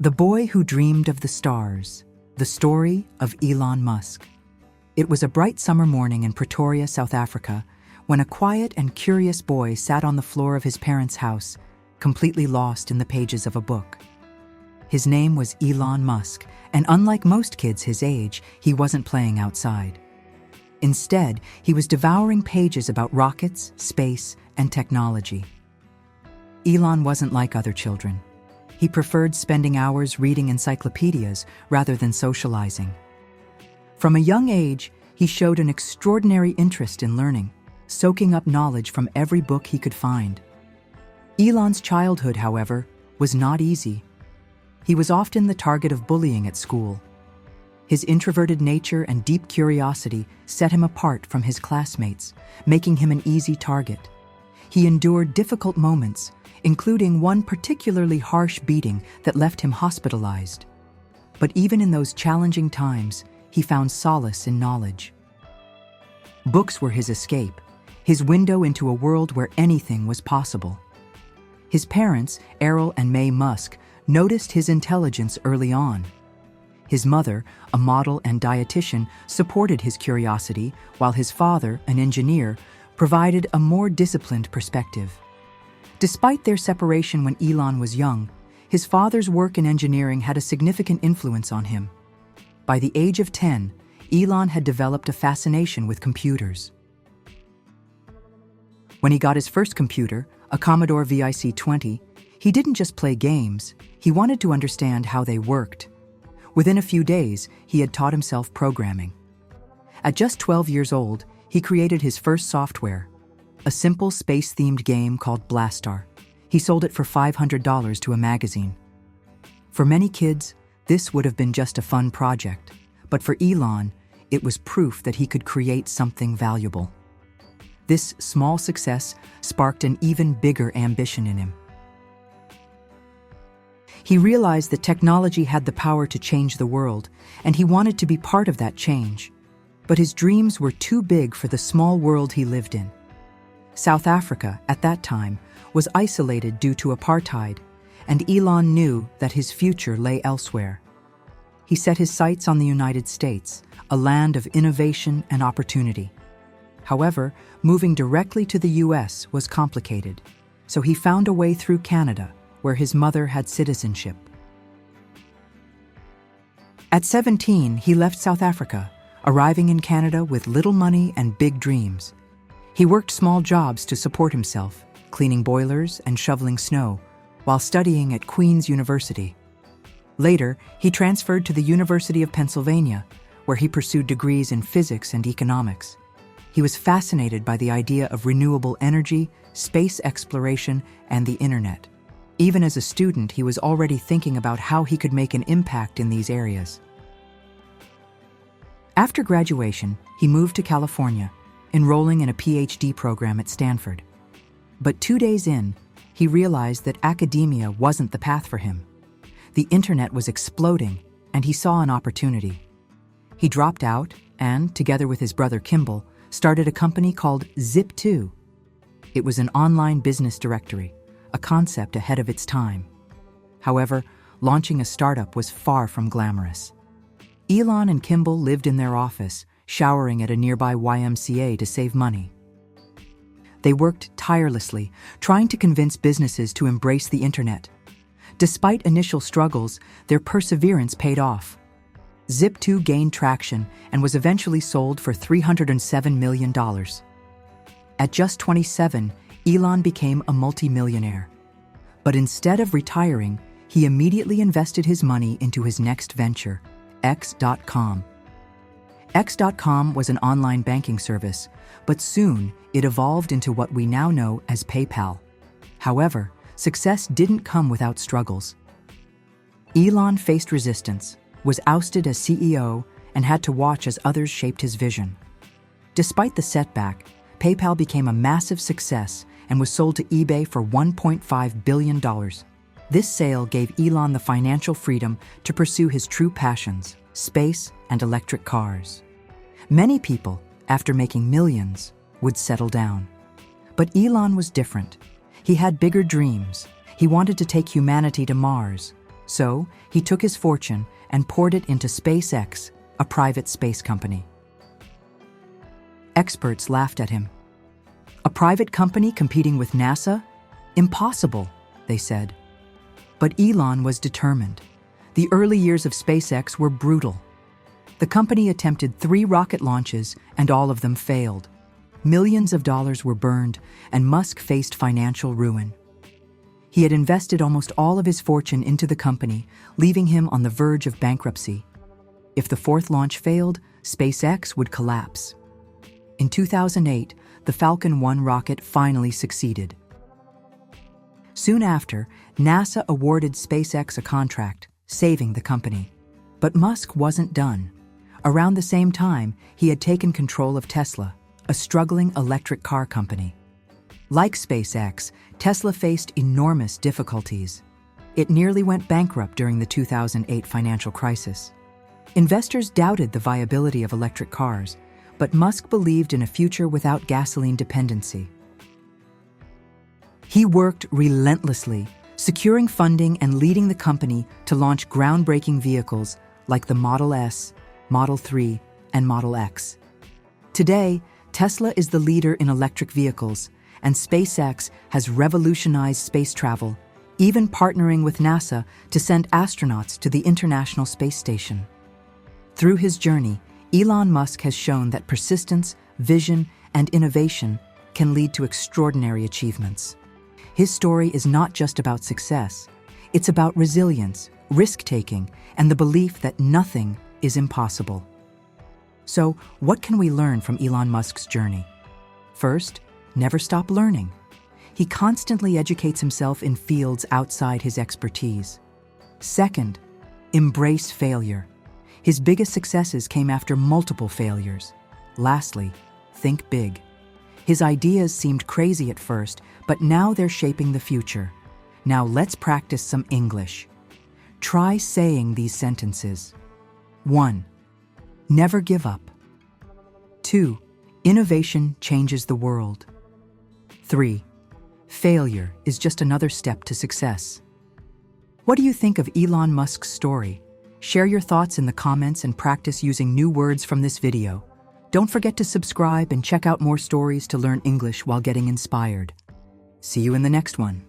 The Boy Who Dreamed of the Stars, the story of Elon Musk. It was a bright summer morning in Pretoria, South Africa, when a quiet and curious boy sat on the floor of his parents' house, completely lost in the pages of a book. His name was Elon Musk, and unlike most kids his age, he wasn't playing outside. Instead, he was devouring pages about rockets, space, and technology. Elon wasn't like other children. He preferred spending hours reading encyclopedias rather than socializing. From a young age, he showed an extraordinary interest in learning, soaking up knowledge from every book he could find. Elon's childhood, however, was not easy. He was often the target of bullying at school. His introverted nature and deep curiosity set him apart from his classmates, making him an easy target. He endured difficult moments, including one particularly harsh beating that left him hospitalized. But even in those challenging times, he found solace in knowledge. Books were his escape, his window into a world where anything was possible. His parents, Errol and May Musk, noticed his intelligence early on. His mother, a model and dietitian, supported his curiosity, while his father, an engineer, provided a more disciplined perspective. Despite their separation when Elon was young, his father's work in engineering had a significant influence on him. By the age of 10, Elon had developed a fascination with computers. When he got his first computer, a Commodore VIC-20, he didn't just play games, he wanted to understand how they worked. Within a few days, he had taught himself programming. At just 12 years old, he created his first software, a simple space-themed game called Blastar. He sold it for $500 to a magazine. For many kids, this would have been just a fun project, but for Elon, it was proof that he could create something valuable. This small success sparked an even bigger ambition in him. He realized that technology had the power to change the world, and he wanted to be part of that change. But his dreams were too big for the small world he lived in. South Africa, at that time, was isolated due to apartheid, and Elon knew that his future lay elsewhere. He set his sights on the United States, a land of innovation and opportunity. However, moving directly to the US was complicated, so he found a way through Canada, where his mother had citizenship. At 17, he left South Africa, arriving in Canada with little money and big dreams. He worked small jobs to support himself, cleaning boilers and shoveling snow, while studying at Queen's University. Later, he transferred to the University of Pennsylvania, where he pursued degrees in physics and economics. He was fascinated by the idea of renewable energy, space exploration, and the internet. Even as a student, he was already thinking about how he could make an impact in these areas. After graduation, he moved to California, enrolling in a PhD program at Stanford. But 2 days in, he realized that academia wasn't the path for him. The internet was exploding, and he saw an opportunity. He dropped out and, together with his brother Kimball, started a company called Zip2. It was an online business directory, a concept ahead of its time. However, launching a startup was far from glamorous. Elon and Kimball lived in their office, showering at a nearby YMCA to save money. They worked tirelessly, trying to convince businesses to embrace the internet. Despite initial struggles, their perseverance paid off. Zip2 gained traction and was eventually sold for $307 million. At just 27, Elon became a multimillionaire. But instead of retiring, he immediately invested his money into his next venture, X.com. X.com was an online banking service, but soon it evolved into what we now know as PayPal. However, success didn't come without struggles. Elon faced resistance, was ousted as CEO, and had to watch as others shaped his vision. Despite the setback, PayPal became a massive success and was sold to eBay for $1.5 billion. This sale gave Elon the financial freedom to pursue his true passions, space and electric cars. Many people, after making millions, would settle down. But Elon was different. He had bigger dreams. He wanted to take humanity to Mars. So, he took his fortune and poured it into SpaceX, a private space company. Experts laughed at him. A private company competing with NASA? Impossible, they said. But Elon was determined. The early years of SpaceX were brutal. The company attempted 3 rocket launches, and all of them failed. Millions of dollars were burned, and Musk faced financial ruin. He had invested almost all of his fortune into the company, leaving him on the verge of bankruptcy. If the 4th launch failed, SpaceX would collapse. In 2008, the Falcon 1 rocket finally succeeded. Soon after, NASA awarded SpaceX a contract, saving the company. But Musk wasn't done. Around the same time, he had taken control of Tesla, a struggling electric car company. Like SpaceX, Tesla faced enormous difficulties. It nearly went bankrupt during the 2008 financial crisis. Investors doubted the viability of electric cars, but Musk believed in a future without gasoline dependency. He worked relentlessly, securing funding and leading the company to launch groundbreaking vehicles like the Model S, Model 3, and Model X. Today, Tesla is the leader in electric vehicles, and SpaceX has revolutionized space travel, even partnering with NASA to send astronauts to the International Space Station. Through his journey, Elon Musk has shown that persistence, vision, and innovation can lead to extraordinary achievements. His story is not just about success. It's about resilience, risk-taking, and the belief that nothing is impossible. So, what can we learn from Elon Musk's journey? First, never stop learning. He constantly educates himself in fields outside his expertise. Second, embrace failure. His biggest successes came after multiple failures. Lastly, think big. His ideas seemed crazy at first, but now they're shaping the future. Now let's practice some English. Try saying these sentences. 1. Never give up. 2. Innovation changes the world. 3. Failure is just another step to success. What do you think of Elon Musk's story? Share your thoughts in the comments and practice using new words from this video. Don't forget to subscribe and check out more stories to learn English while getting inspired. See you in the next one.